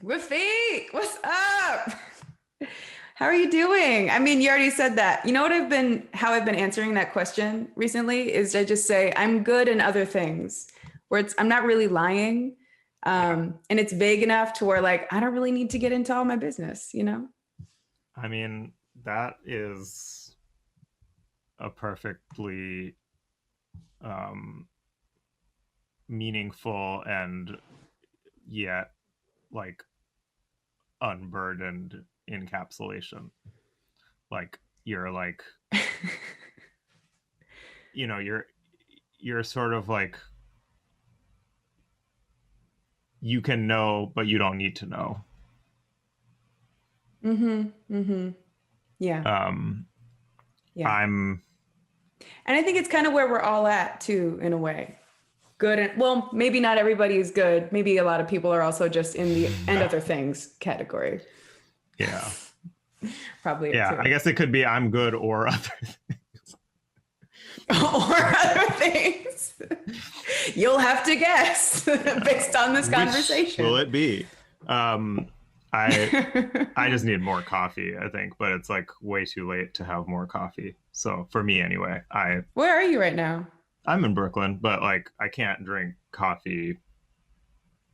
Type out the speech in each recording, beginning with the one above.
Rafiq, what's up? How are you doing? I mean, you already said that. You know what how I've been answering that question recently is I just say I'm good in other things, where I'm not really lying, Yeah. and it's vague enough to where like I don't really need to get into all my business, you know? I mean, that is a perfectly um, meaningful and yet like unburdened encapsulation. Like you're like, you're sort of like you can know, but you don't need to know. Mm-hmm. Mm-hmm. Yeah. Um, Yeah. I'm And I think it's kind of where we're all at too, in a way. Good and well, maybe not everybody is good. Maybe a lot of people are also just in the and other things category. yeah. Probably it Yeah, I too. guess it could be I'm good or other things. Or other things. You'll have to guess based on this Which will conversation. it be? Um, I I just need more coffee, I think, but it's like way too late to have more coffee. So for me anyway, Where are you right now? I'm in Brooklyn, but like I can't drink coffee.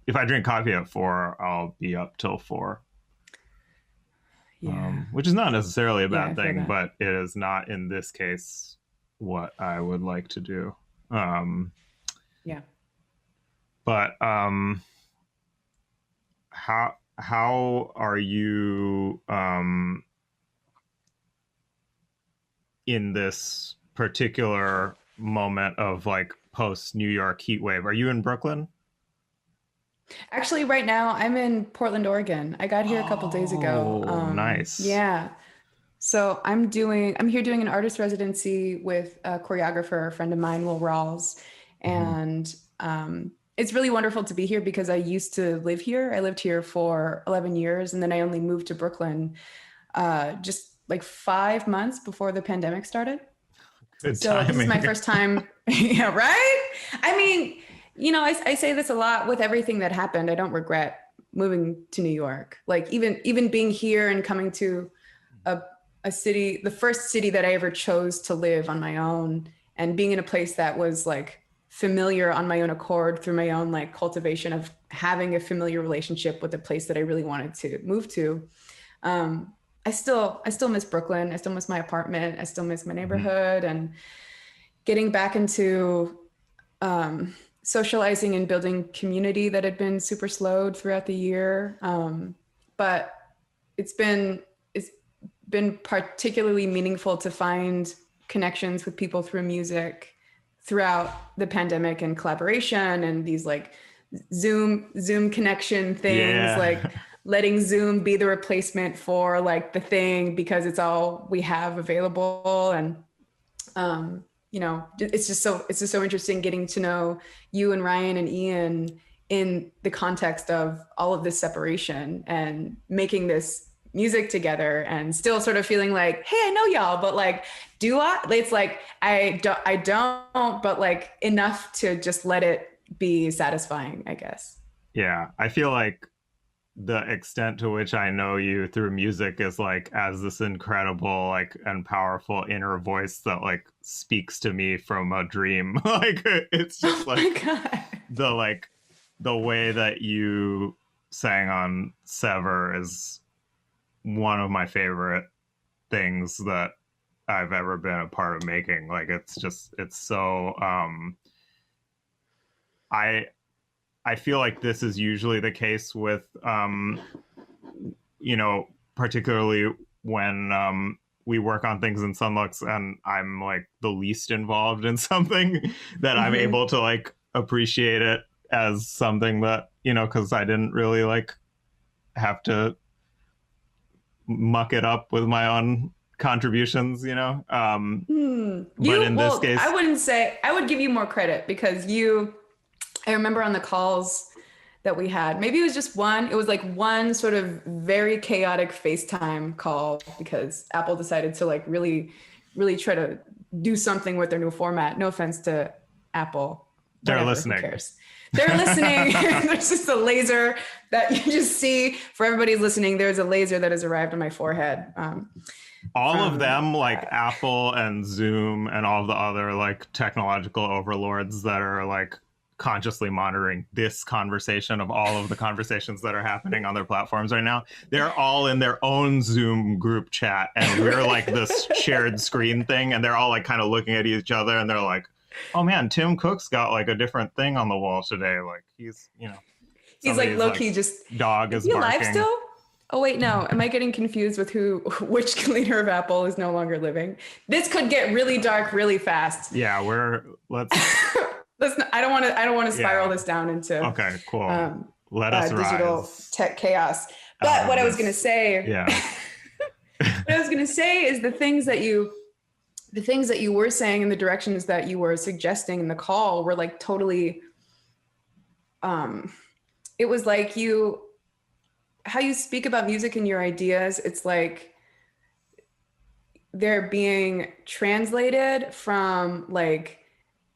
If I drink coffee at 4, I'll be up till 4. Yeah. Which is not necessarily a Yeah, I bad feel thing, that. but it is not in this case what I would like to do. Um, Yeah. but how are you in this particular moment of like post New York heat wave? Are you in Brooklyn? Actually, right now I'm in Portland, Oregon. I got here a couple days ago. Oh, nice. Yeah. So I'm here doing an artist residency with a choreographer, a friend of mine, Will Rawls. Mhm. And it's really wonderful to be here because I used to live here. I lived here for 11 years and then I only moved to Brooklyn just like 5 months before the pandemic started. Good So this is my timing. first time. Yeah, right? I mean, I say this a lot with everything that happened. I don't regret moving to New York. Like even being here and coming to a a city, the first city that I ever chose to live on my own, and being in a place that was like familiar on my own accord through my own like cultivation of having a familiar relationship with the place that I really wanted to move to. Um, I still miss Brooklyn. I still miss my apartment. I still miss my Mhm. neighborhood and getting back into um, socializing and building community that had been super slowed throughout the year. But it's been it's been particularly meaningful to find connections with people through music throughout the pandemic and collaboration and these like Zoom connection things, Yeah. like letting Zoom be the replacement for like the thing because it's all we have available. And it's just so interesting getting to know you and Ryan and Ian in the context of all of this separation and making this music together and still sort of feeling like, hey, I know y'all, but like, do I? It's like I don't, but like enough to just let it be satisfying, I guess. Yeah. I feel like the extent to which I know you through music is like as this incredible like and powerful inner voice that like speaks to me from a dream. Like it's just Oh my like God. the like the way that you sang on Sever is one of my favorite things that I've ever been a part of making. Like it's so I I feel like this is usually the case with you know, particularly when we work on things in Son Lux and I'm like the least involved in something that I'm Mm-hmm. able to like appreciate it as something that, because I didn't really like have to muck it up with my own contributions. But in this I case, wouldn't say, I would give you more credit because I remember on the calls that we had, maybe it was just one, it was like one sort of very chaotic FaceTime call because Apple decided to like really, really try to do something with their new format. No offense to Apple, they're whatever, who listening. cares? They're listening. There's just a laser that you just see. For everybody listening, there's a laser that has arrived on my forehead. All of them, like Apple and Zoom and all the other like technological overlords that are like consciously monitoring this conversation of all of the conversations that are happening on their platforms right now. They're all in their own Zoom group chat, and we're like this shared screen thing, and they're all like kind of looking at each other, and they're like, "Oh man, Tim Cook's got like a different thing on the wall today. Like he's, you know, he's like low key just dog is barking." Alive still? Oh wait, no. Am I getting confused with which leader of Apple is no longer living? This could get really dark really fast. Yeah, let's I don't want to spiral this down into okay, cool. Let us digital rise. Tech chaos. But what I was going to say, what I was going to say is the things that you were saying and the directions that you were suggesting in the call were like totally. It was like how you speak about music and your ideas. It's like they're being translated from like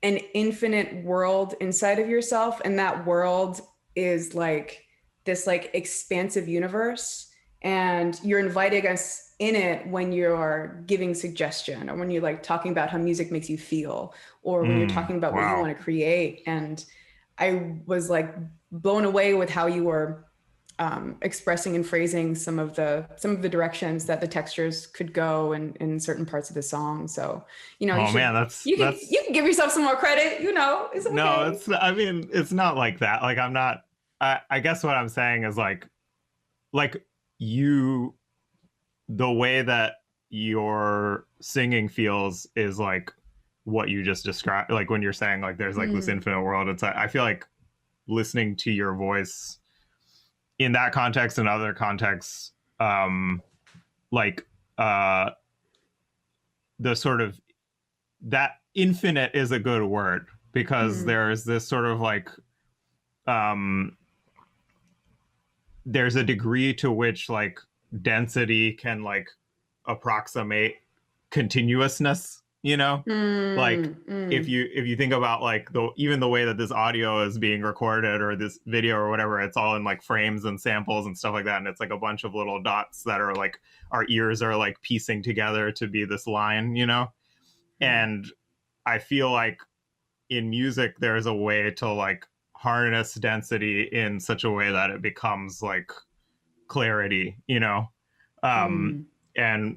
an infinite world inside of yourself, and that world is like this like expansive universe, and you're inviting us in it when you're giving suggestion, or when you're like talking about how music makes you feel, or when you're talking about what you want to create. And I was like blown away with how you were expressing and phrasing some of the directions that the textures could go in certain parts of the song. So, you know, you can give yourself some more credit, you know. It's okay. No, it's not like that. Like I guess what I'm saying is like the way that your singing feels is like what you just described. Like when you're saying like there's like this infinite world, it's like, I feel like listening to your voice in that context and other contexts, the sort of that infinite is a good word, because there's this sort of like there's a degree to which like density can like approximate continuousness, you know. If you think about like even the way that this audio is being recorded or this video or whatever, it's all in like frames and samples and stuff like that, and it's like a bunch of little dots that are like our ears are like piecing together to be this line, you know. And I feel like in music there's a way to like harness density in such a way that it becomes like clarity, you know. And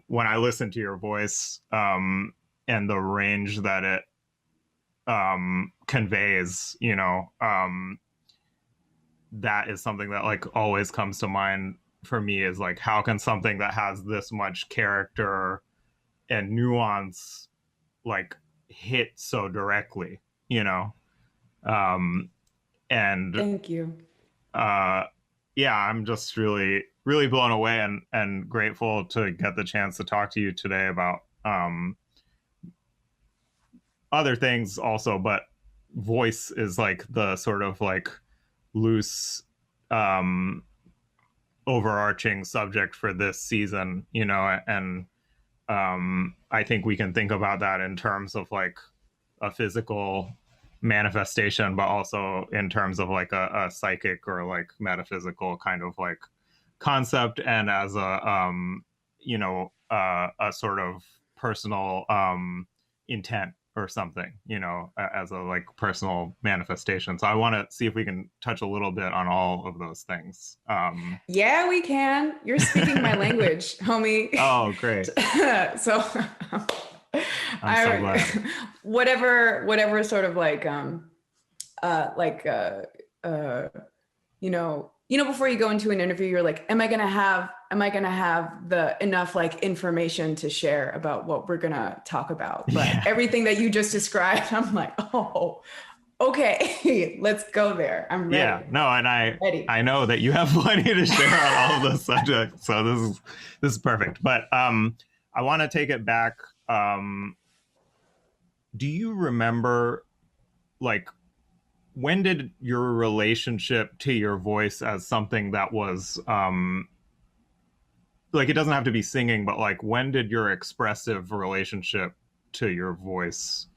when I listen to your voice and the range that it conveys, you know, that is something that like always comes to mind for me, is like, how can something that has this much character and nuance like hit so directly, you know? And thank you. Yeah, I'm just really blown away and grateful to get the chance to talk to you today about other things also, but voice is like the sort of like loose overarching subject for this season, you know. And I think we can think about that in terms of like a physical manifestation, but also in terms of like a psychic or like metaphysical kind of like concept, and as a you know, a sort of personal intent or something, you know, as a like personal manifestation. So I want to see if we can touch a little bit on all of those things. Yeah, we can. You're speaking my language, homie. Oh, great. So I'm so glad. Whatever sort of like you know, before you go into an interview, you're like, am I gonna have the enough like information to share about what we're gonna talk about? But everything that you just described, I'm like, oh, okay, let's go there. I'm ready. Yeah, no, and I know that you have plenty to share on all of those subjects, so this is perfect. But I want to take it back. Do you remember, like, when did your relationship to your voice as something that was like, it doesn't have to be singing, but like, when did your expressive relationship to your voice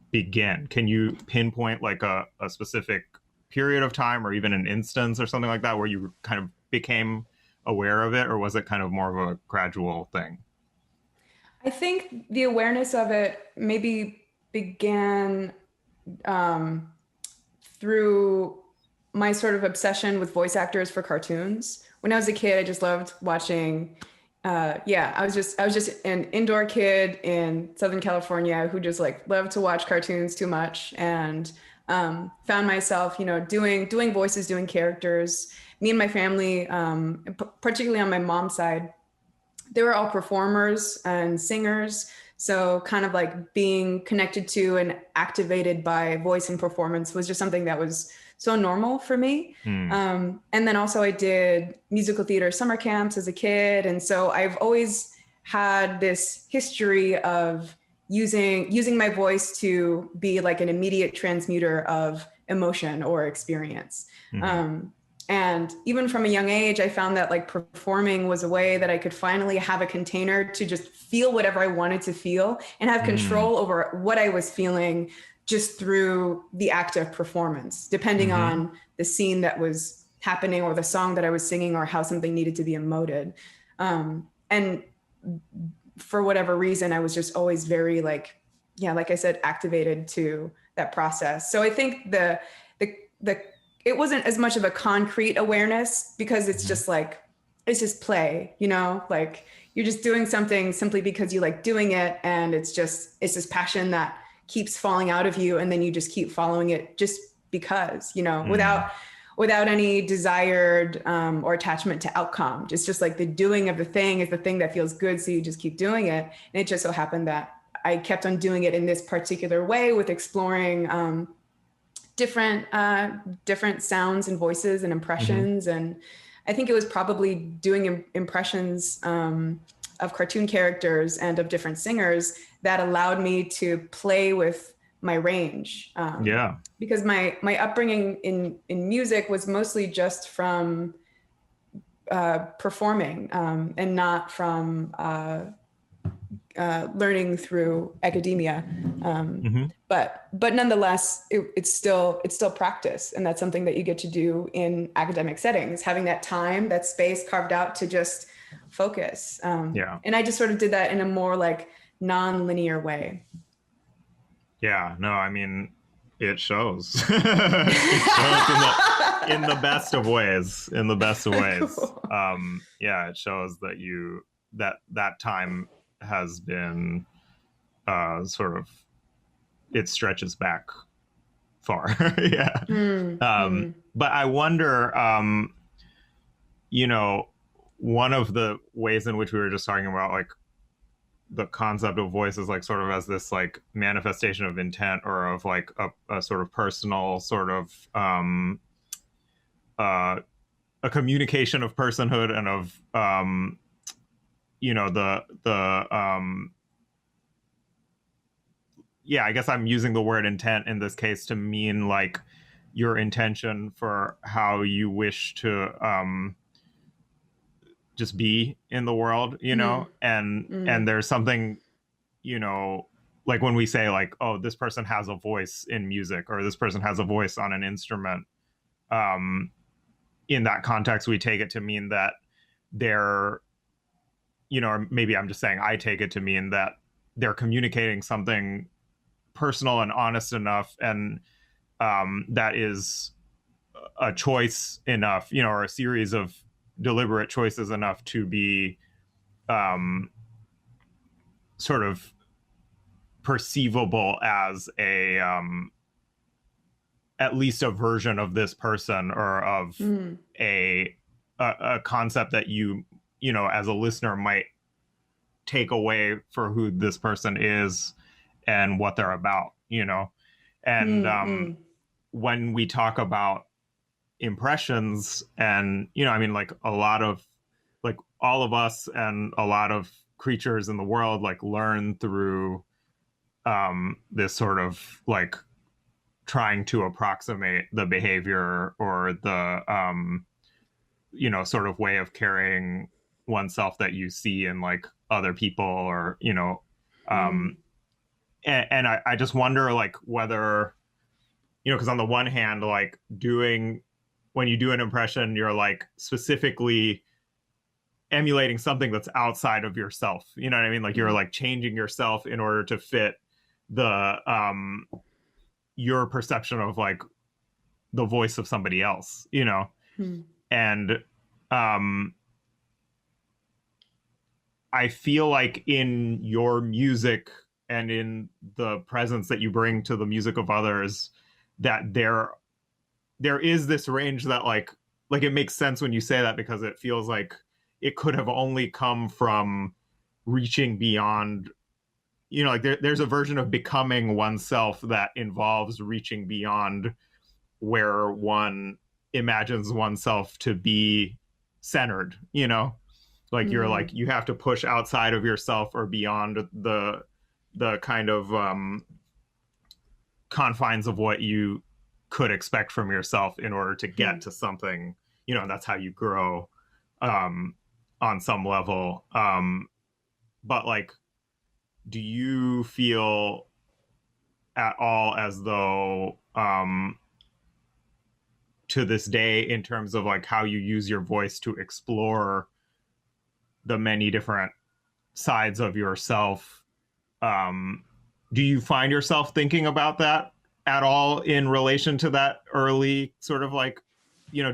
begin? Can you pinpoint like a specific period of time or even an instance or something like that where you kind of became aware of it, or was it kind of more of a gradual thing? I think the awareness of it maybe began um, through my sort of obsession with voice actors for cartoons. When I was a kid, I just loved watching. I was just an indoor kid in Southern California who just like loved to watch cartoons too much, and found myself, doing voices, doing characters. Me and my family, particularly on my mom's side, they were all performers and singers. So kind of like being connected to and activated by voice and performance was just something that was so normal for me. Hmm. And then also I did musical theater summer camps as a kid. And so I've always had this history of using my voice to be like an immediate transmuter of emotion or experience. Mm-hmm. And even from a young age, I found that like performing was a way that I could finally have a container to just feel whatever I wanted to feel and have control over what I was feeling just through the act of performance, depending on the scene that was happening or the song that I was singing or how something needed to be emoted. And for whatever reason, I was just always very like I said, activated to that process. So I think the it wasn't as much of a concrete awareness because it's just like, it's just play, like you're just doing something simply because you like doing it. And it's this passion that keeps falling out of you. And then you just keep following it just because, without any desired or attachment to outcome. It's just like the doing of the thing is the thing that feels good. So you just keep doing it. And it just so happened that I kept on doing it in this particular way with exploring different sounds and voices and impressions. And I think it was probably doing impressions of cartoon characters and of different singers that allowed me to play with my range. Because my upbringing in music was mostly just from performing and not from learning through academia. But nonetheless, it's still practice. And that's something that you get to do in academic settings, having that time, that space carved out to just focus. And I just sort of did that in a more like non-linear way. Yeah, no, I mean, it shows. It shows in the best of ways. In the best of ways. Cool. It shows that that time has been sort of, it stretches back far. But I wonder, one of the ways in which we were just talking about, like the concept of voice is like sort of as this like manifestation of intent or of like a sort of personal sort of a communication of personhood and of I guess I'm using the word intent in this case to mean like your intention for how you wish to just be in the world, and there's something, like when we say like, oh, this person has a voice in music or this person has a voice on an instrument, in that context, we take it to mean that they're, or maybe I'm just saying I take it to mean that they're communicating something personal and honest enough, and that is a choice enough, or a series of deliberate choices enough to be sort of perceivable as at least a version of this person or of a concept that you as a listener might take away for who this person is and what they're about, and when we talk about impressions and, I mean, like a lot of, like all of us and a lot of creatures in the world, like learn through this sort of like trying to approximate the behavior or the, sort of way of carrying oneself that you see in like other people or, and I just wonder like whether because on the one hand, like when you do an impression, you're like specifically emulating something that's outside of yourself. You know what I mean? Like you're like changing yourself in order to fit the your perception of like the voice of somebody else, and I feel like in your music and in the presence that you bring to the music of others, that there is this range that like it makes sense when you say that, because it feels like it could have only come from reaching beyond, like there's a version of becoming oneself that involves reaching beyond where one imagines oneself to be centered, like you're like, you have to push outside of yourself or beyond the kind of confines of what you could expect from yourself in order to get to something, and that's how you grow on some level. But like, do you feel at all as though to this day, in terms of like how you use your voice to explore the many different sides of yourself, do you find yourself thinking about that at all in relation to that early sort of like,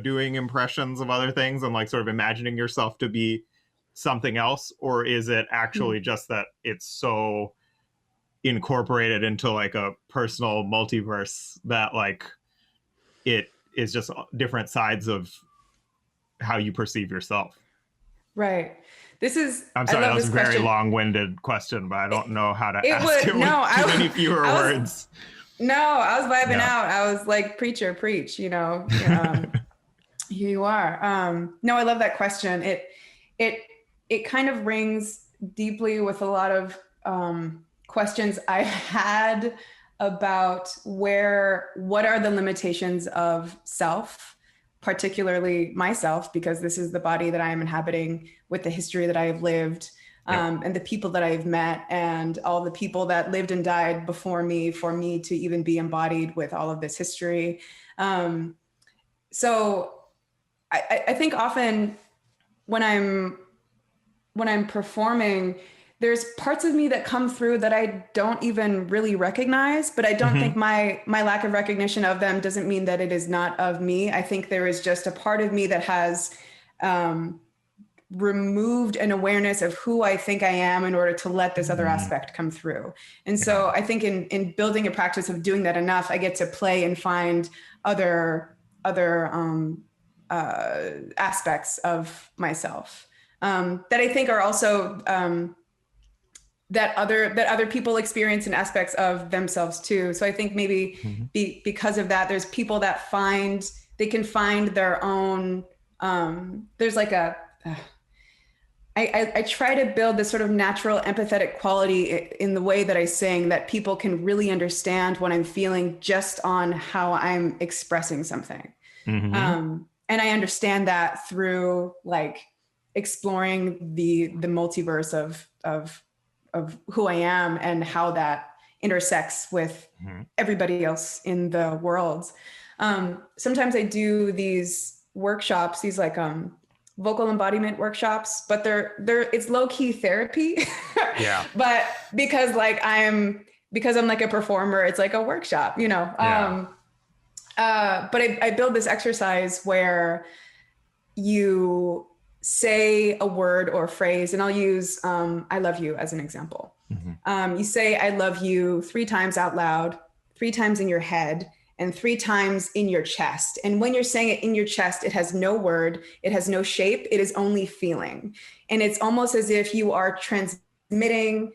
doing impressions of other things and like sort of imagining yourself to be something else? Or is it actually just that it's so incorporated into like a personal multiverse that like it is just different sides of how you perceive yourself? Right. I'm sorry, that was a very long-winded question, but I don't know how to ask it with too many fewer words. No, I was vibing out. I was like, preacher, preach, here you are. No, I love that question. It kind of rings deeply with a lot of questions I had about what are the limitations of self, particularly myself, because this is the body that I am inhabiting with the history that I have lived, and the people that I've met and all the people that lived and died before me for me to even be embodied with all of this history. So I think often when I'm performing, there's parts of me that come through that I don't even really recognize, but I don't think my lack of recognition of them doesn't mean that it is not of me. I think there is just a part of me that has removed an awareness of who I think I am in order to let this other aspect come through. And so I think in building a practice of doing that enough, I get to play and find other aspects of myself that I think are also that other people experience in aspects of themselves too. So I think maybe because of that, there's people that they can find their own, there's like I try to build this sort of natural empathetic quality in the way that I sing, that people can really understand what I'm feeling just on how I'm expressing something. And I understand that through like exploring the multiverse of who I am and how that intersects with everybody else in the world. Sometimes I do these workshops, these like vocal embodiment workshops, but it's low key therapy. But because I'm like a performer, it's like a workshop, but I build this exercise where you say a word or phrase, and I'll use I love you as an example. You say I love you 3 times out loud, 3 times in your head, and 3 times in your chest. And when you're saying it in your chest, it has no word, it has no shape, it is only feeling. And it's almost as if you are transmitting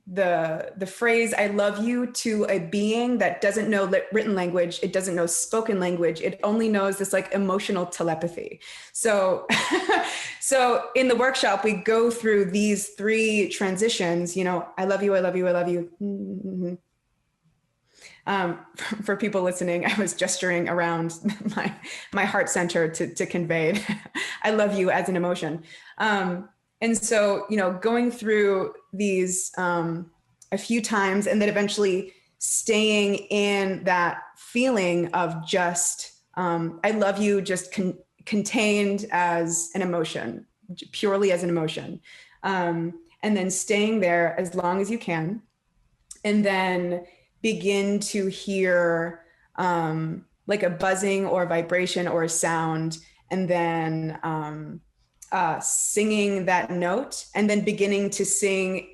the phrase I love you to a being that doesn't know written language, it doesn't know spoken language, it only knows this like emotional telepathy. So so in the workshop we go through these 3 transitions, I love you, I love you, I love you. For people listening, I was gesturing around my heart center to convey I love you as an emotion. And so, going through these a few times and then eventually staying in that feeling of just, I love you, just contained as an emotion, purely as an emotion. And then staying there as long as you can. And then begin to hear like a buzzing or a vibration or a sound. And then singing that note, and then beginning to sing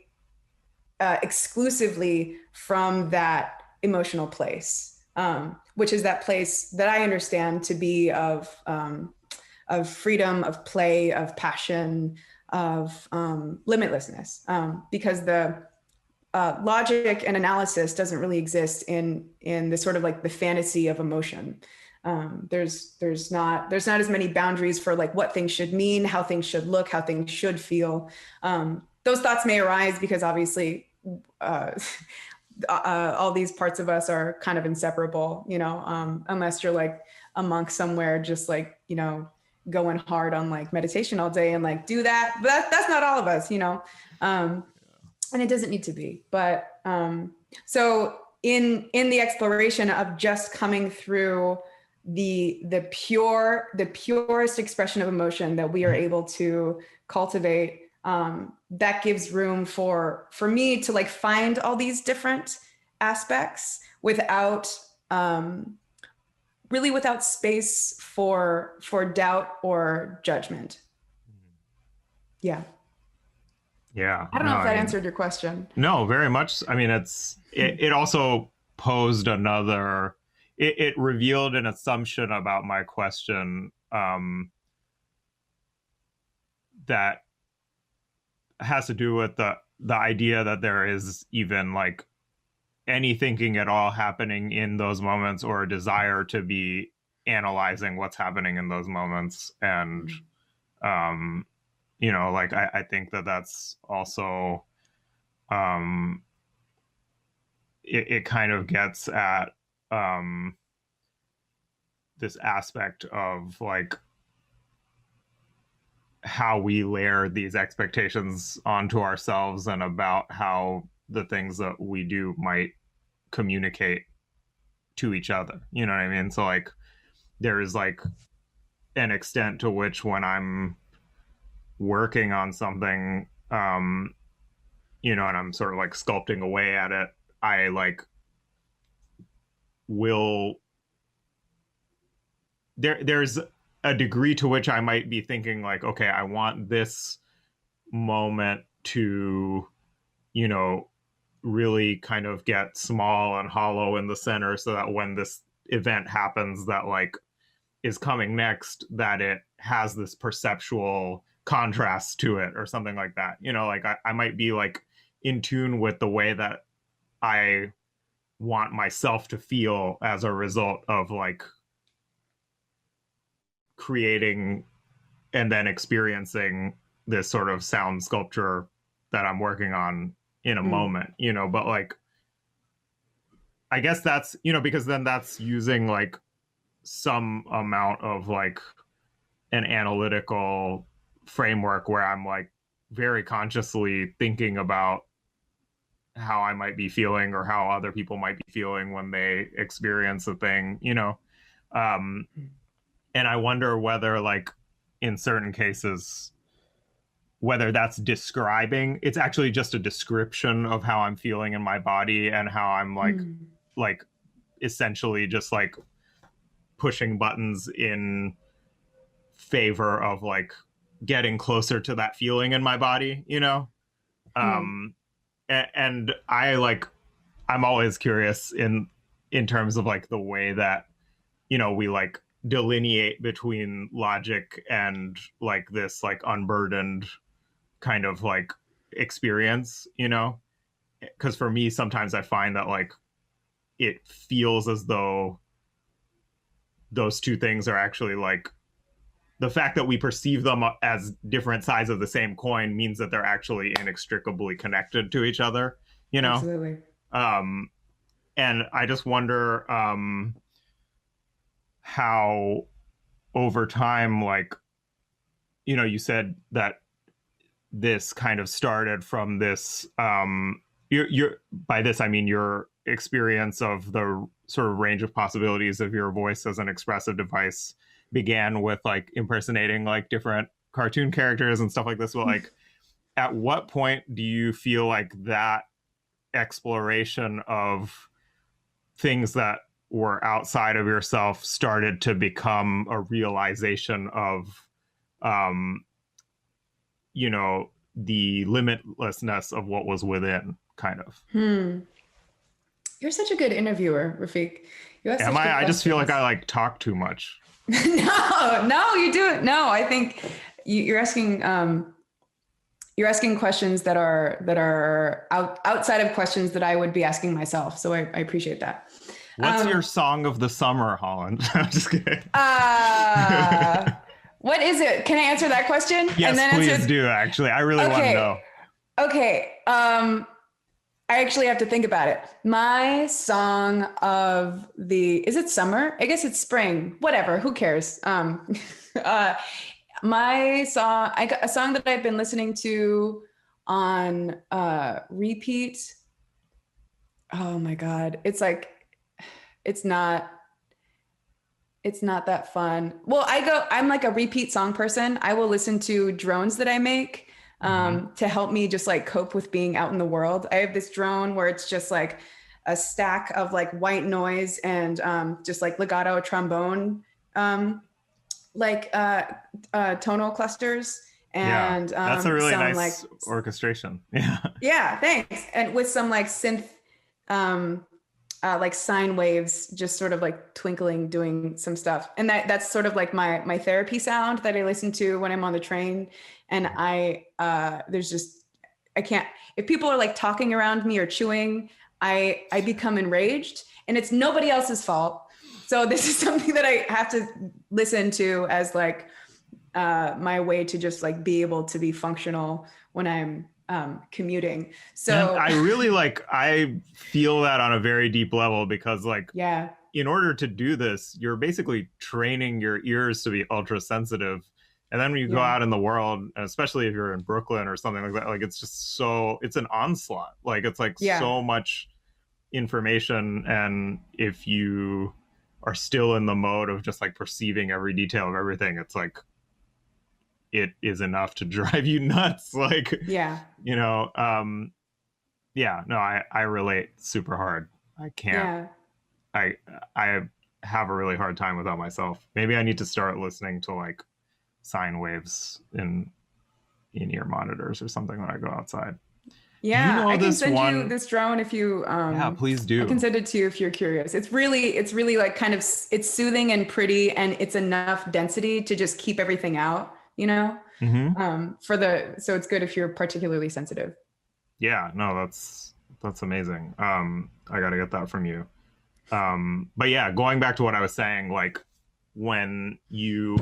exclusively from that emotional place, which is that place that I understand to be of freedom, of play, of passion, of limitlessness, because the logic and analysis doesn't really exist in the sort of like the fantasy of emotion. There's not as many boundaries for like what things should mean, how things should look, how things should feel. Those thoughts may arise because obviously all these parts of us are kind of inseparable, unless you're like a monk somewhere, just like, going hard on like meditation all day and like do that. But that's not all of us, and it doesn't need to be. But so in the exploration of just coming through the purest expression of emotion that we are able to cultivate, that gives room for me to like find all these different aspects without really without space for doubt or judgment. Yeah. Yeah. I don't know if that answered your question. No, very much. I mean, it also posed another, it revealed an assumption about my question that has to do with the idea that there is even like any thinking at all happening in those moments, or a desire to be analyzing what's happening in those moments. And like I think that that's also it kind of gets at this aspect of like how we layer these expectations onto ourselves, and about how the things that we do might communicate to each other. You know what I mean? So like there is like an extent to which when I'm working on something, and I'm sort of like sculpting away at it, I like will there's a degree to which I might be thinking like, okay, I want this moment to, really kind of get small and hollow in the center, so that when this event happens that like is coming next, that it has this perceptual contrast to it or something like that. Like I might be like in tune with the way that I want myself to feel as a result of like creating and then experiencing this sort of sound sculpture that I'm working on in a moment, but like I guess that's, because then that's using like some amount of like an analytical framework where I'm like very consciously thinking about how I might be feeling or how other people might be feeling when they experience a thing, and I wonder whether like in certain cases, whether that's describing, it's actually just a description of how I'm feeling in my body, and how I'm like essentially just like pushing buttons in favor of like getting closer to that feeling in my body, and I like, I'm always curious in terms of like the way that, we like delineate between logic and like this like unburdened kind of like experience, because for me sometimes I find that like it feels as though those two things are actually like, the fact that we perceive them as different sides of the same coin means that they're actually inextricably connected to each other, Absolutely. And I just wonder how over time, like, you said that this kind of started from this, you're by this I mean your experience of the sort of range of possibilities of your voice as an expressive device began with like impersonating like different cartoon characters and stuff like this. But like, at what point do you feel like that exploration of things that were outside of yourself started to become a realization of, you know, the limitlessness of what was within, kind of? You're such a good interviewer, Rafiq. You ask Am such good I? I just feel like questions. I like talk too much. No, you do it. No, I think you're asking questions that are outside of questions that I would be asking myself. So I appreciate that. What's your song of the summer, Holland? I'm just kidding. What is it? Can I answer that question? Yes, and then please do. Actually, I really want to know. Okay. I actually have to think about it. My song of is it summer? I guess it's spring. Whatever. Who cares? My song, a song that I've been listening to on repeat. Oh my God. It's not that fun. Well, I'm like a repeat song person. I will listen to drones that I make to help me just like cope with being out in the world. I have this drone where it's just like a stack of like white noise and just like legato trombone, tonal clusters. And that's a really nice like orchestration. Yeah. Yeah, thanks. And with some like synth, like sine waves, just sort of like twinkling, doing some stuff. And that's sort of like my therapy sound that I listen to when I'm on the train. And I can't, if people are like talking around me or chewing, I become enraged, and it's nobody else's fault. So this is something that I have to listen to as like my way to just like be able to be functional when I'm commuting. So and I feel that on a very deep level, because like, yeah, in order to do this, you're basically training your ears to be ultra sensitive. And then when you go out in the world, and especially if you're in Brooklyn or something like that, like it's just it's an onslaught. Like it's like so much information. And if you are still in the mode of just like perceiving every detail of everything, it's like, it is enough to drive you nuts. Like, you know, I relate super hard. I can't, I have a really hard time without myself. Maybe I need to start listening to like sine waves in ear monitors or something when I go outside. Yeah, you know, I can send you this drone if you please do. I can send it to you if you're curious. It's really like kind of, it's soothing and pretty, and it's enough density to just keep everything out, you know? So it's good if you're particularly sensitive. Yeah, no, that's amazing. I gotta get that from you. But yeah, going back to what I was saying, like when you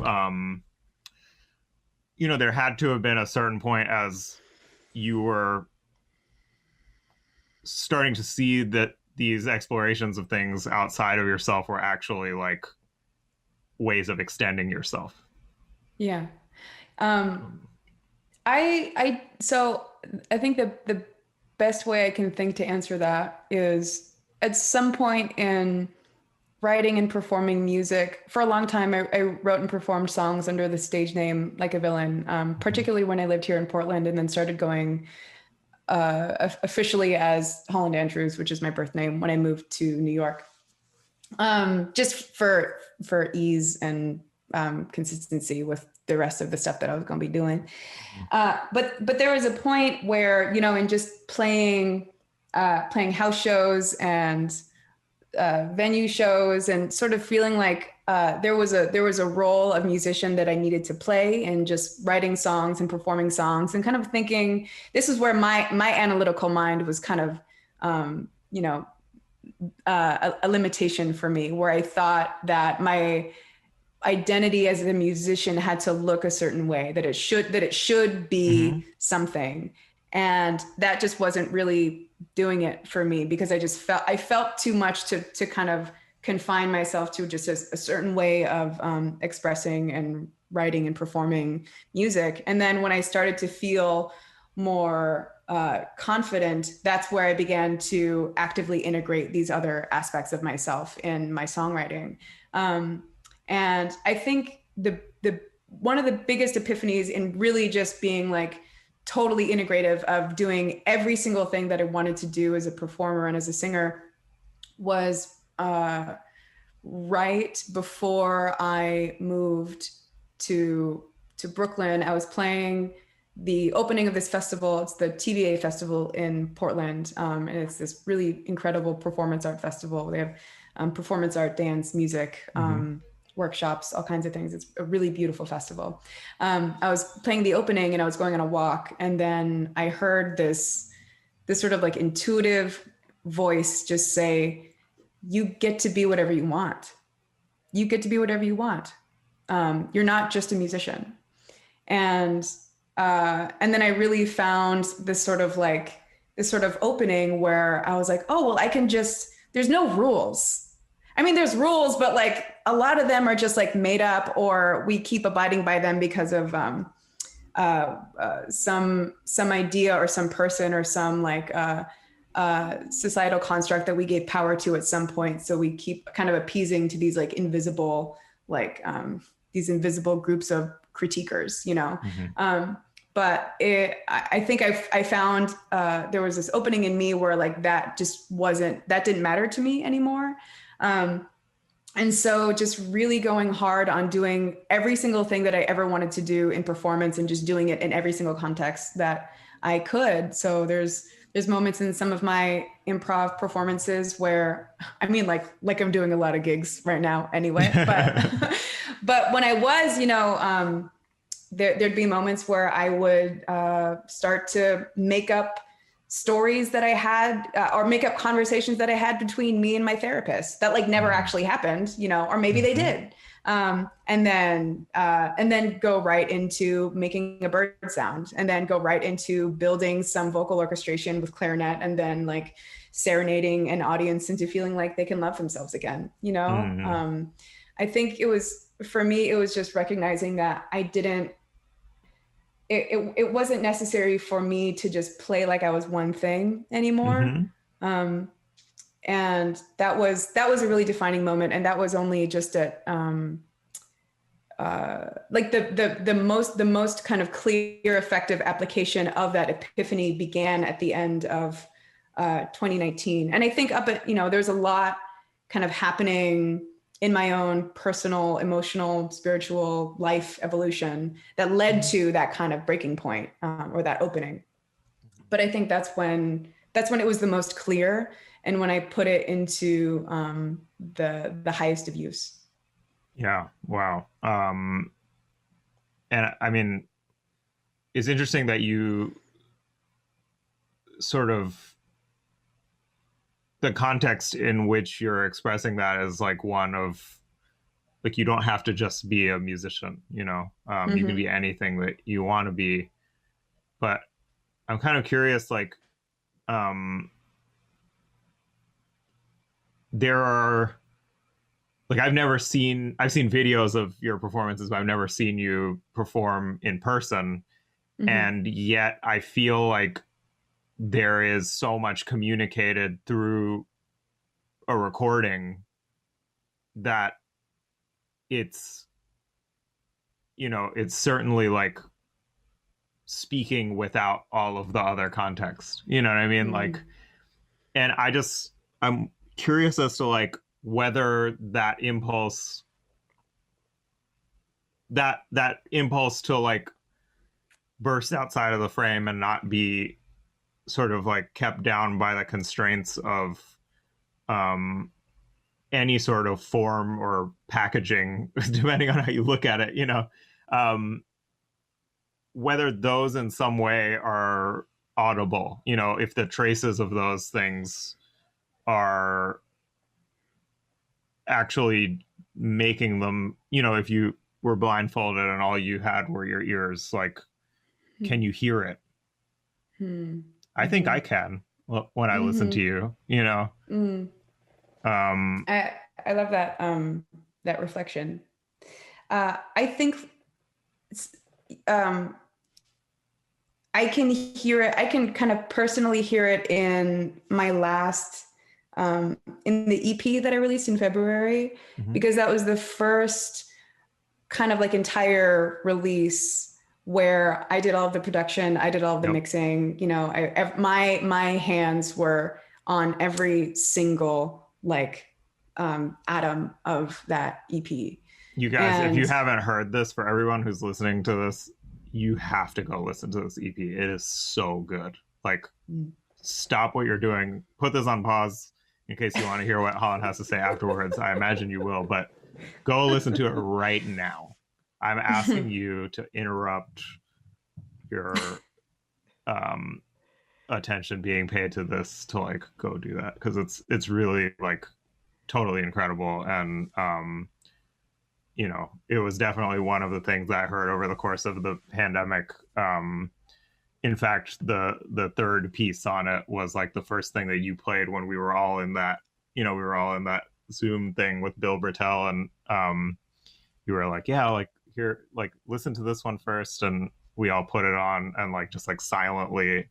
there had to have been a certain point as you were starting to see that these explorations of things outside of yourself were actually like ways of extending yourself. Yeah. So I think the best way I can think to answer that is at some point in writing and performing music. For a long time, I wrote and performed songs under the stage name Like a Villain, particularly when I lived here in Portland, and then started going officially as Holland Andrews, which is my birth name, when I moved to New York. Just for ease and consistency with the rest of the stuff that I was going to be doing. But there was a point where, in just playing house shows and venue shows, and sort of feeling like there was a role of musician that I needed to play, and just writing songs and performing songs, and kind of thinking this is where my analytical mind was kind of a limitation for me, where I thought that my identity as a musician had to look a certain way, that it should be something. And that just wasn't really doing it for me, because I felt too much to kind of confine myself to just a certain way of expressing and writing and performing music. And then when I started to feel more confident, that's where I began to actively integrate these other aspects of myself in my songwriting. And I think the one of the biggest epiphanies in really just being like totally integrative of doing every single thing that I wanted to do as a performer and as a singer was right before I moved to Brooklyn. I was playing the opening of this festival. It's the TVA festival in Portland. And it's this really incredible performance art festival. They have performance art, dance, music, workshops, all kinds of things. It's a really beautiful festival. I was playing the opening and I was going on a walk, and then I heard this sort of like intuitive voice just say, you get to be whatever you want. You get to be whatever you want. You're not just a musician. And then I really found this sort of opening where I was like, oh, well, I can just, there's no rules. I mean, there's rules, but like a lot of them are just like made up, or we keep abiding by them because of some idea or some person or some like societal construct that we gave power to at some point. So we keep kind of appeasing to these like invisible, like these invisible groups of critiquers, you know? But I think I found there was this opening in me where like that didn't matter to me anymore. And so just really going hard on doing every single thing that I ever wanted to do in performance and just doing it in every single context that I could. So there's moments in some of my improv performances where, I mean, like I'm doing a lot of gigs right now anyway, but, but when I was, you know, there'd be moments where I would start to make up stories that I had or make up conversations that I had between me and my therapist that like never actually happened, you know, or maybe they did. And then go right into making a bird sound, and then go right into building some vocal orchestration with clarinet, and then like serenading an audience into feeling like they can love themselves again, you know? I think for me, it was just recognizing that it wasn't necessary for me to just play like I was one thing anymore. And that was a really defining moment. And that was only just at like the most kind of clear, effective application of that epiphany began at the end of 2019. And I think there's a lot kind of happening in my own personal, emotional, spiritual life evolution that led to that kind of breaking point or that opening. But I think that's when it was the most clear, and when I put it into the highest of use. Yeah. Wow. And I mean, it's interesting that you sort of, the context in which you're expressing that is like one of, like, you don't have to just be a musician, you know, you can be anything that you want to be. But I'm kind of curious, like, there are, like, I've seen videos of your performances, but I've never seen you perform in person. And yet I feel like there is so much communicated through a recording that it's, you know, it's certainly like speaking without all of the other context, you know what I mean? Like, and I'm curious as to like whether that impulse to like burst outside of the frame and not be sort of like kept down by the constraints of any sort of form or packaging, depending on how you look at it, you know, whether those in some way are audible, you know, if the traces of those things are actually making them, you know, if you were blindfolded and all you had were your ears, like, can you hear it? I think I can when I listen to you, you know. I love that that reflection. I think I can hear it. I can kind of personally hear it in my last, in the EP that I released in February, because that was the first kind of like entire release where I did all of the production, I did all of the mixing. You know, my hands were on every single like atom of that EP. You guys, if you haven't heard this, for everyone who's listening to this, you have to go listen to this EP. It is so good. Like, stop what you're doing, put this on pause in case you want to hear what Holland has to say afterwards. I imagine you will, but go listen to it right now. I'm asking you to interrupt your attention being paid to this to like go do that, because it's really like totally incredible. And you know, it was definitely one of the things I heard over the course of the pandemic. In fact, the third piece on it was like the first thing that you played when we were all in that, you know, we were all in that Zoom thing with Bill Bertel, and you were like, yeah, like here, like listen to this one first, and we all put it on, and like just like silently,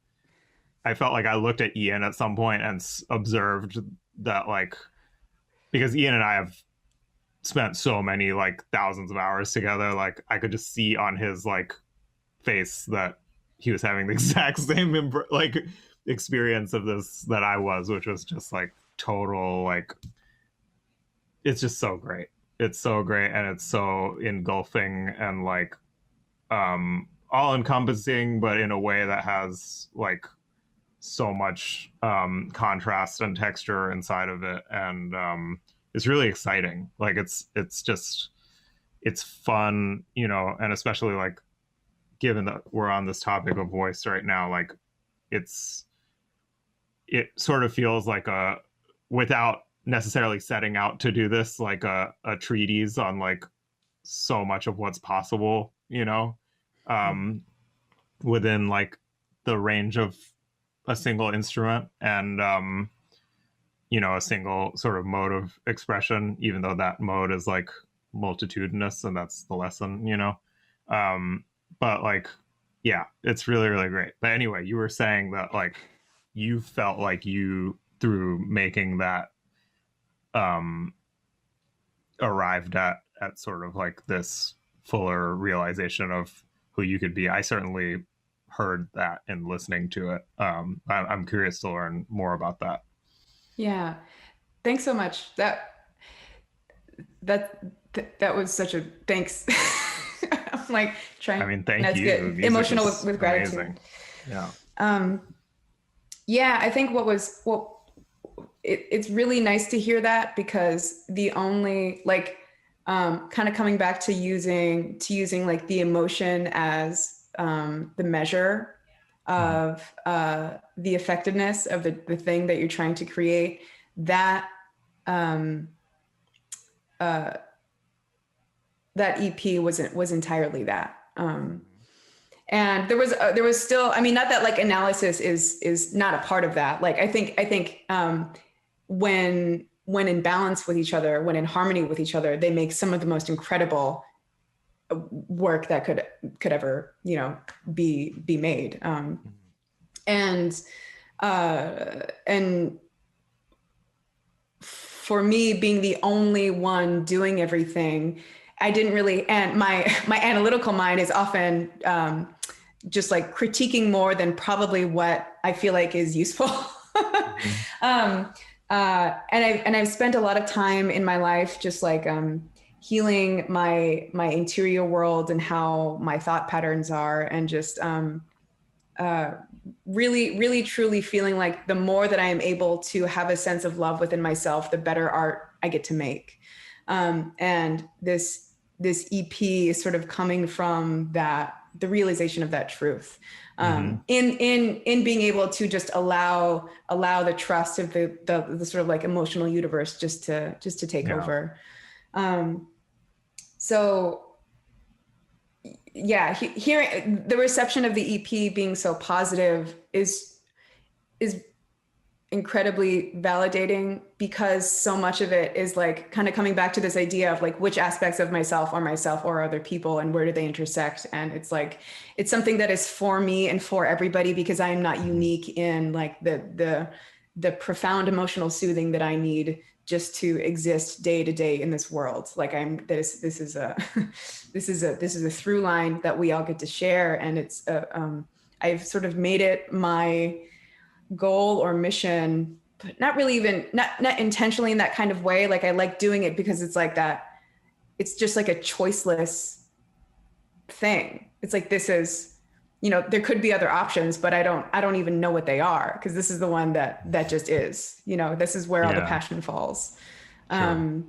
I felt like I looked at Ian at some point and observed that, like, because Ian and I have spent so many like thousands of hours together, like I could just see on his like face that he was having the exact same like experience of this that I was, which was just like total, like, it's just so great. It's so great, and it's so engulfing and like all encompassing, but in a way that has like so much contrast and texture inside of it. And it's really exciting. Like it's fun, you know, and especially like given that we're on this topic of voice right now, like it sort of feels like a, without necessarily setting out to do this, like a treatise on like so much of what's possible, you know, within like the range of a single instrument and you know, a single sort of mode of expression, even though that mode is like multitudinous, and that's the lesson, you know. But like, yeah, it's really, really great. But anyway, you were saying that like you felt like you, through making that, arrived at sort of like this fuller realization of who you could be. I certainly heard that in listening to it. I'm curious to learn more about that. Yeah. Thanks so much. That was such a thanks. I'm like trying, I mean, thank not to you. get emotional with gratitude. Amazing. Yeah. Yeah, I think it's really nice to hear that, because the only like kind of coming back to using like the emotion as the measure of the effectiveness of the thing that you're trying to create, that that EP was entirely that. And there was still, I mean, not that like analysis is not a part of that. Like I think when in balance with each other, when in harmony with each other, they make some of the most incredible work that could ever, you know, be made. And for me, being the only one doing everything, I didn't really, and my analytical mind is often just like critiquing more than probably what I feel like is useful. And I've spent a lot of time in my life just like healing my interior world and how my thought patterns are, and just really truly feeling like the more that I am able to have a sense of love within myself, the better art I get to make. And this EP is sort of coming from that, the realization of that truth, in being able to just allow the trust of the sort of like emotional universe just to take over. So yeah, hearing the reception of the EP being so positive is incredibly validating because so much of it is like kind of coming back to this idea of like which aspects of myself or other people and where do they intersect. And it's like, it's something that is for me and for everybody because I am not unique in like the profound emotional soothing that I need just to exist day to day in this world. Like this is a this is a through line that we all get to share. And it's I've sort of made it my goal or mission, but not really even not intentionally in that kind of way. Like I like doing it because it's like that. It's just like a choiceless thing. It's like, this is, you know, there could be other options, but I don't even know what they are because this is the one that just is, you know, this is where all the passion falls. Sure.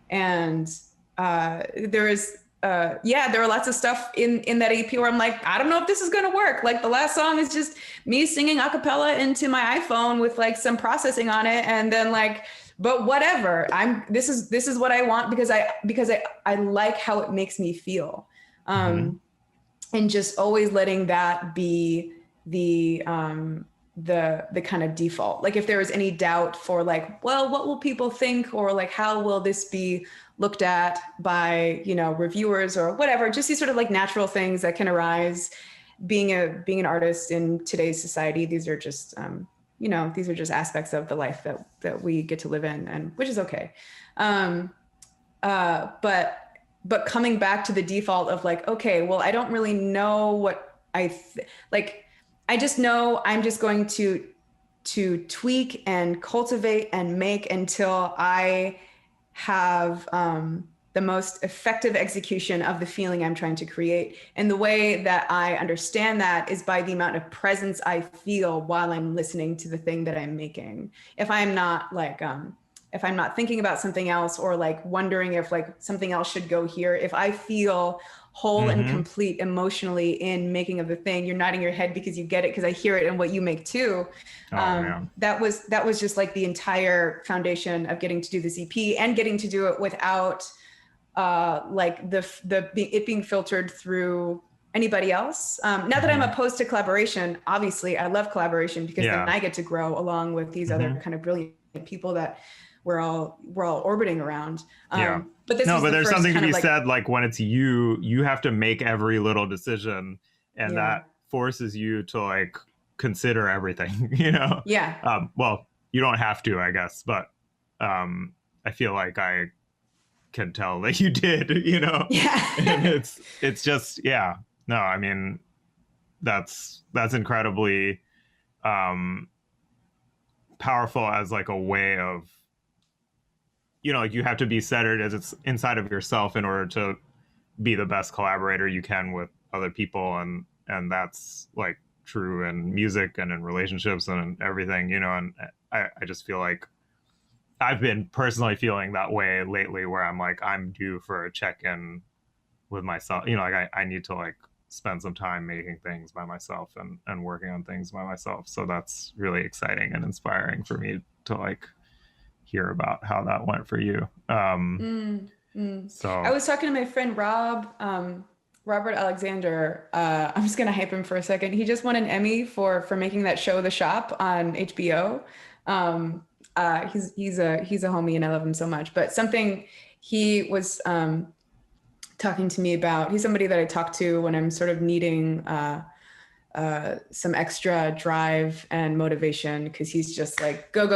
And there is, there are lots of stuff in that EP where I'm like, I don't know if this is going to work. Like the last song is just me singing a cappella into my iPhone with like some processing on it. And then like, but whatever, this is what I want because I like how it makes me feel. And just always letting that be the kind of default. Like if there is any doubt for like, well, what will people think? Or like, how will this be looked at by, you know, reviewers or whatever, just these sort of like natural things that can arise being an artist in today's society. These are just, you know, these are just aspects of the life that we get to live in, and which is okay. But coming back to the default of like, okay, well, I don't really know what like, I just know I'm just going to tweak and cultivate and make until I have the most effective execution of the feeling I'm trying to create. And the way that I understand that is by the amount of presence I feel while I'm listening to the thing that I'm making. If I'm not like, if I'm not thinking about something else or like wondering if like something else should go here, if I feel whole and complete emotionally in making of the thing, you're nodding your head because you get it, because I hear it in what you make too. That was just like the entire foundation of getting to do this EP and getting to do it without like it being filtered through anybody else. Not that I'm opposed to collaboration. Obviously, I love collaboration because then I get to grow along with these other kind of brilliant people that we're all orbiting around. But there's something to be said, like when it's you have to make every little decision, and that forces you to like consider everything, you know? Well, you don't have to, I guess, but I feel like I can tell that you did, you know? And it's just, no, I mean, that's incredibly powerful as like a way of, you know, like you have to be centered as it's inside of yourself in order to be the best collaborator you can with other people. And that's like true in music and in relationships and in everything, you know, and I just feel like I've been personally feeling that way lately where I'm like, I'm due for a check-in with myself, you know, like I need to like spend some time making things by myself and working on things by myself. So that's really exciting and inspiring for me to like hear about how that went for you. So I was talking to my friend Robert Alexander. I'm just gonna hype him for a second. He just won an Emmy for making that show The Shop on HBO. He's a homie and I love him so much. But something he was talking to me about, he's somebody that I talk to when I'm sort of needing some extra drive and motivation, because he's just like go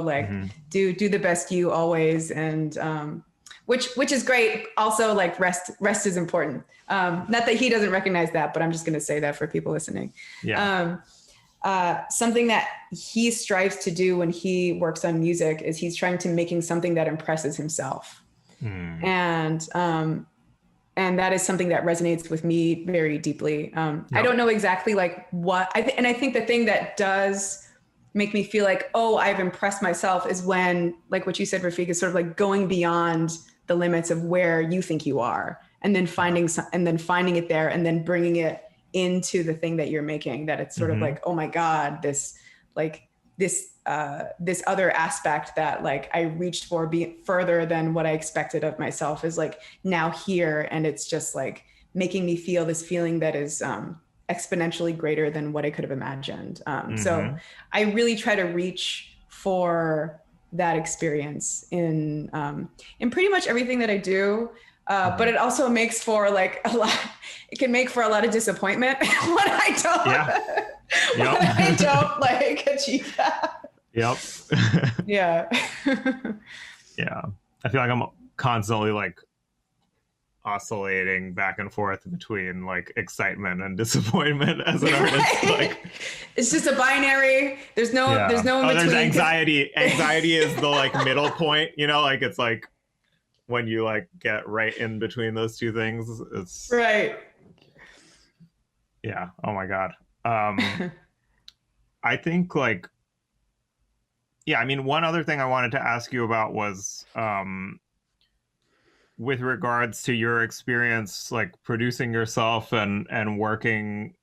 like do the best you always, and which is great. Also like rest is important. Not that he doesn't recognize that, but I'm just going to say that for people listening. Something that he strives to do when he works on music is he's trying to making something that impresses himself. And that is something that resonates with me very deeply. I don't know exactly like what, and I think the thing that does make me feel like, oh, I've impressed myself is when, like what you said, Rafiq, is sort of like going beyond the limits of where you think you are, and then finding it there, and then bringing it into the thing that you're making, that it's sort of like, oh my God, this other aspect that like I reached for being further than what I expected of myself is like now here. And it's just like making me feel this feeling that is exponentially greater than what I could have imagined. So I really try to reach for that experience in pretty much everything that I do. But it also makes for like it can make for a lot of disappointment when I don't, when I don't like achieve that. Yep. Yeah. Yeah. I feel like I'm constantly like oscillating back and forth between like excitement and disappointment as an artist. Like it's just a binary. There's no in between. There's anxiety. Anxiety is the like middle point, you know, like it's like when you like get right in between those two things. It's right. Yeah. Oh my God. I think like, yeah, I mean, one other thing I wanted to ask you about was with regards to your experience, like producing yourself and working,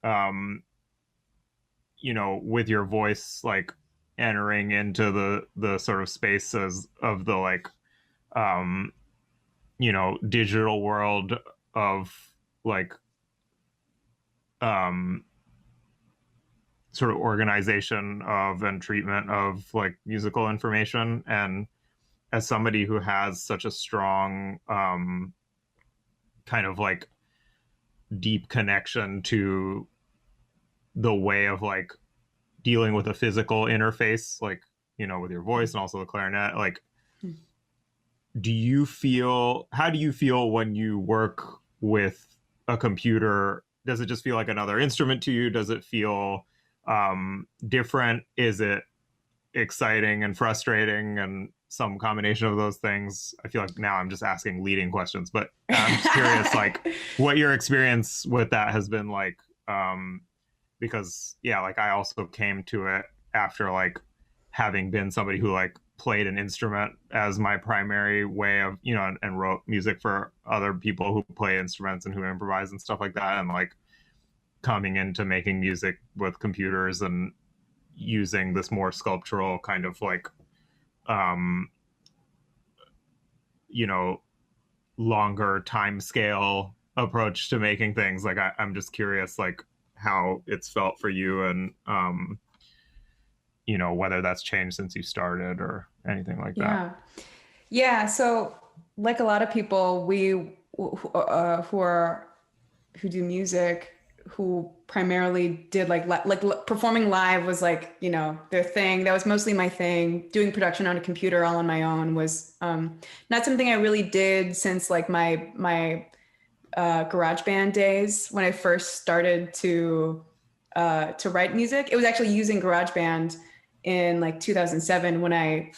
you know, with your voice, like entering into the sort of spaces of the like, you know, digital world of like, sort of organization of and treatment of like musical information. And as somebody who has such a strong kind of like deep connection to the way of like dealing with a physical interface, like, you know, with your voice and also the clarinet, like, how do you feel when you work with a computer? Does it just feel like another instrument to you? Does it feel different? Is it exciting and frustrating and some combination of those things? I feel like now I'm just asking leading questions, but I'm just curious, like, what your experience with that has been like, because yeah, like I also came to it after like having been somebody who like played an instrument as my primary way of, you know, and wrote music for other people who play instruments and who improvise and stuff like that, and like coming into making music with computers and using this more sculptural kind of like you know, longer time scale approach to making things. Like I'm just curious like how it's felt for you, and you know, whether that's changed since you started or anything like that. Yeah, so like a lot of people, we who do music, who primarily did like performing live was like, you know, their thing. That was mostly my thing. Doing production on a computer all on my own was not something I really did since like my GarageBand days when I first started to write music. It was actually using GarageBand in like 2007 when I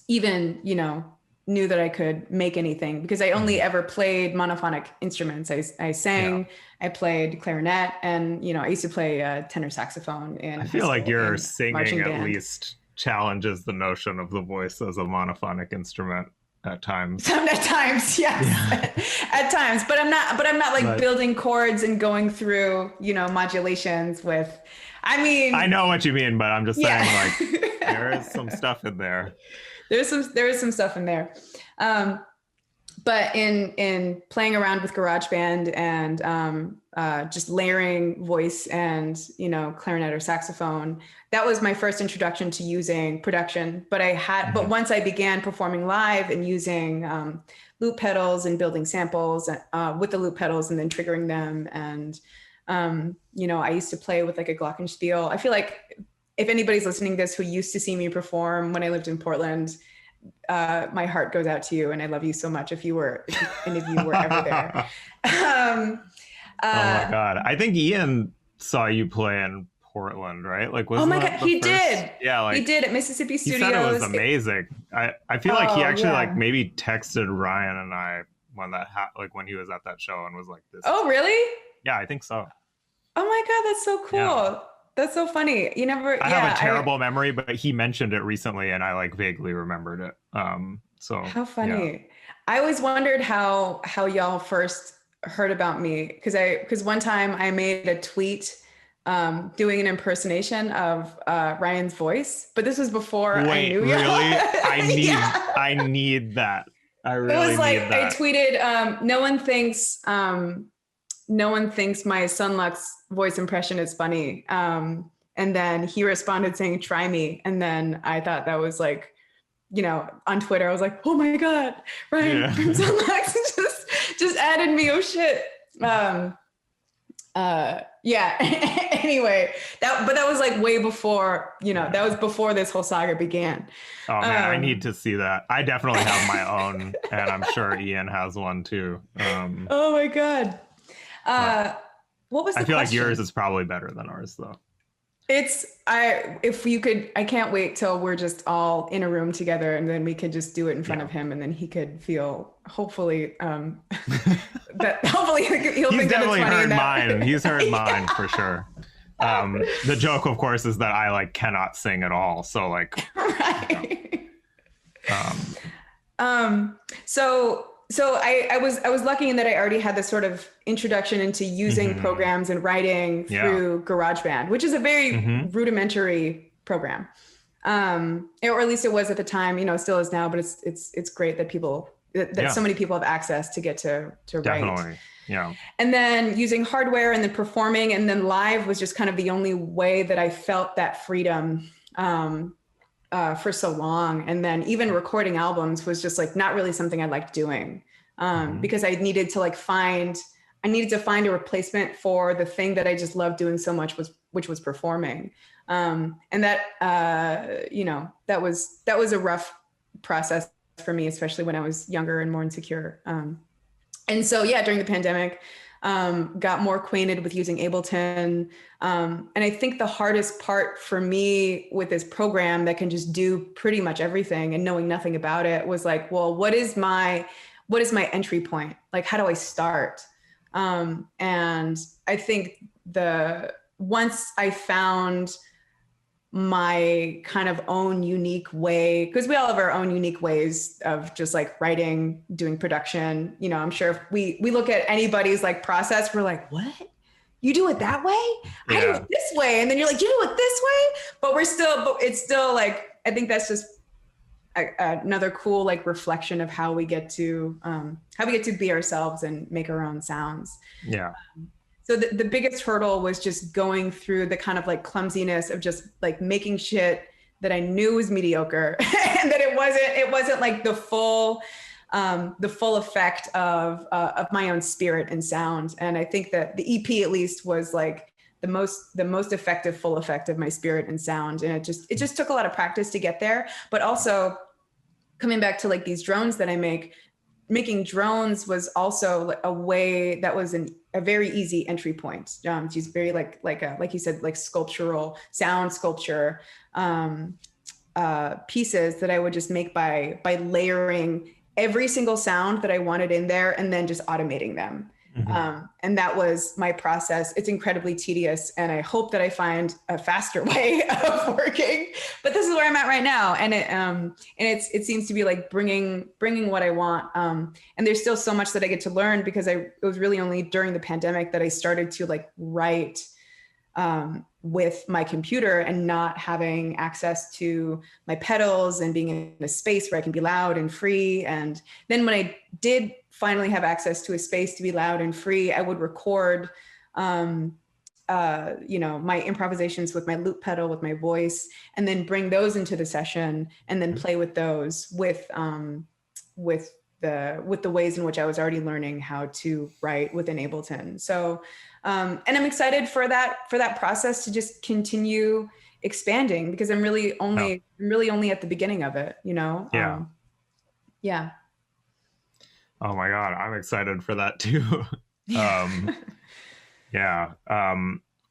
even, you know, knew that I could make anything, because I only ever played monophonic instruments. I sang, I played clarinet, and, you know, I used to play tenor saxophone. And I feel like your singing at least challenges the notion of the voice as a monophonic instrument at times. At times, yes. Yeah. At times, but I'm not like building chords and going through, you know, modulations with, I mean, I know what you mean, but I'm just saying like there is some stuff in there. There is some stuff in there. But in playing around with GarageBand and just layering voice and, you know, clarinet or saxophone, that was my first introduction to using production. But but once I began performing live and using loop pedals and building samples with the loop pedals and then triggering them, and you know, I used to play with like a glockenspiel. I feel like if anybody's listening to this who used to see me perform when I lived in Portland, my heart goes out to you, and I love you so much if any of you were ever there. Oh my God. I think Ian saw you play in Portland, right? Like, oh my God, he did. Yeah, like, he did at Mississippi Studios. He said it was amazing. I feel like he actually like maybe texted Ryan and I when that like when he was at that show and was like this. Oh, really? Yeah, I think so. Oh my God, that's so cool. Yeah. That's so funny. You never. I have a terrible memory, but he mentioned it recently, and I like vaguely remembered it. So how funny. Yeah. I always wondered how y'all first heard about me, because one time I made a tweet doing an impersonation of Ryan's voice, but this was before I knew y'all. Really? I need that. I really it was like need that. I tweeted, no one thinks no one thinks my Son Lux voice impression is funny. And then he responded saying, try me. And then I thought that was like, you know, on Twitter, I was like, oh my God, Ryan from Son Lux just added me. Oh shit. Yeah. Anyway, but that was like way before, you know, that was before this whole saga began. Oh man, I need to see that. I definitely have my own, and I'm sure Ian has one too. Oh my God. What was the I feel question? like yours is probably better than ours though. If you could, I can't wait till we're just all in a room together and then we could just do it in front of him and then he could feel, hopefully, that hopefully he'll think that it's funny. He's definitely heard mine. He's heard mine for sure. The joke, of course, is that I like cannot sing at all. So like, right. So I was lucky in that I already had this sort of introduction into using programs and writing through GarageBand, which is a very rudimentary program. Or at least it was at the time, you know, still is now, but it's great that so many people have access to get to write. Definitely. Yeah. And then using hardware and then performing and then live was just kind of the only way that I felt that freedom for so long. And then even recording albums was just like not really something I liked doing because I needed to find a replacement for the thing that I just loved doing so much, which was performing. And that, you know, that was a rough process for me, especially when I was younger and more insecure. And so, yeah, during the pandemic, got more acquainted with using Ableton. And I think the hardest part for me with this program that can just do pretty much everything and knowing nothing about it was like, well, what is my entry point? Like, how do I start? And I think once I found my kind of own unique way, because we all have our own unique ways of just like writing, doing production. You know, I'm sure if we look at anybody's like process, we're like, what? You do it that way? Yeah. I do it this way. And then you're like, you do it this way? But it's still like, I think that's just another cool like reflection of how we get to be ourselves and make our own sounds. Yeah. So the biggest hurdle was just going through the kind of like clumsiness of just like making shit that I knew was mediocre and that it wasn't like the full effect of my own spirit and sound. And I think that the EP at least was like the most effective full effect of my spirit and sound. And it just took a lot of practice to get there. But also coming back to like these drones that I making drones was also a way that was a very easy entry point. She's very like you said, like sculptural sound sculpture pieces that I would just make by layering every single sound that I wanted in there and then just automating them. And that was my process. It's incredibly tedious, and I hope that I find a faster way of working. But this is where I'm at right now, and it seems to be like bringing what I want. And there's still so much that I get to learn because it was really only during the pandemic that I started to like write with my computer and not having access to my pedals and being in a space where I can be loud and free. And then when I did finally have access to a space to be loud and free, I would record, my improvisations with my loop pedal, with my voice, and then bring those into the session and then play with those with the ways in which I was already learning how to write within Ableton. So, and I'm excited for that process to just continue expanding because I'm really only at the beginning of it, you know? Yeah. Yeah. Oh my God. I'm excited for that too. Yeah.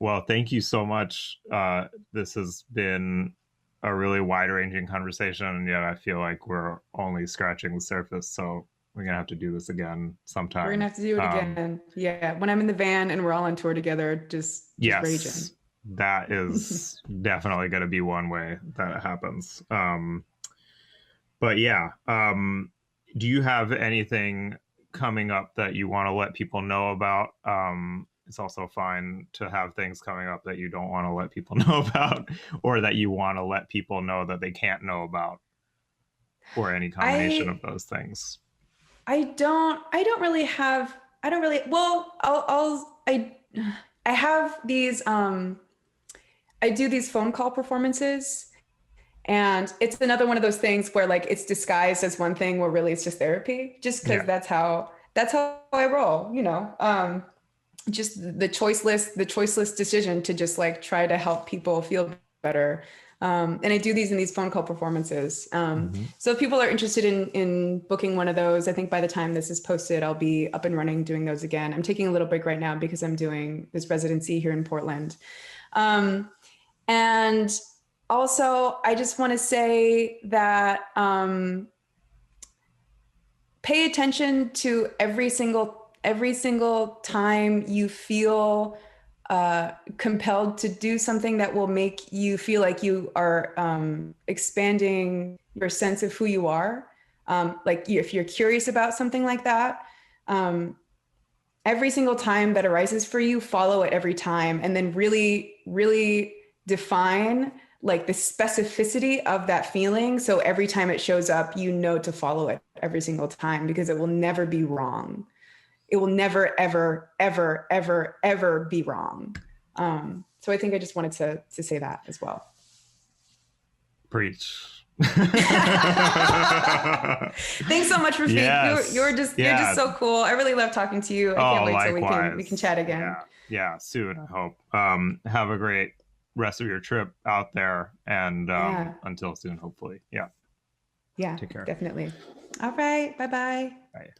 Well, thank you so much. This has been a really wide-ranging conversation, and yet I feel like we're only scratching the surface. So we're gonna have to do this again sometime. We're gonna have to do it again. Yeah, when I'm in the van and we're all on tour together, just raging. That is definitely gonna be one way that it happens. But yeah, do you have anything coming up that you want to let people know about? It's also fine to have things coming up that you don't want to let people know about, or that you want to let people know that they can't know about, or any combination of those things. I don't really have I don't really, well, I have these, I do these phone call performances, and it's another one of those things where like it's disguised as one thing where really it's just therapy, just because Yeah. that's how I roll, you know. Just the choiceless decision to just like try to help people feel better. And I do these in these phone call performances. So if people are interested in booking one of those, I think by the time this is posted, I'll be up and running doing those again. I'm taking a little break right now because I'm doing this residency here in Portland. And also, I just want to say that pay attention to every single time you feel compelled to do something that will make you feel like you are expanding your sense of who you are. Like if you're curious about something like that, every single time that arises for you, follow it every time, and then really, really define like the specificity of that feeling. So every time it shows up, you know to follow it every single time, because it will never be wrong. It will never, ever, ever, ever, ever be wrong. So I think I just wanted to say that as well. Preach. Thanks so much, Rafiq. Yes. You're just so cool. I really love talking to you. I can't wait till we can chat again. Yeah, soon, I hope. Have a great rest of your trip out there, and until soon, hopefully. Yeah. Yeah, take care. Definitely. All right. Bye-bye. Bye.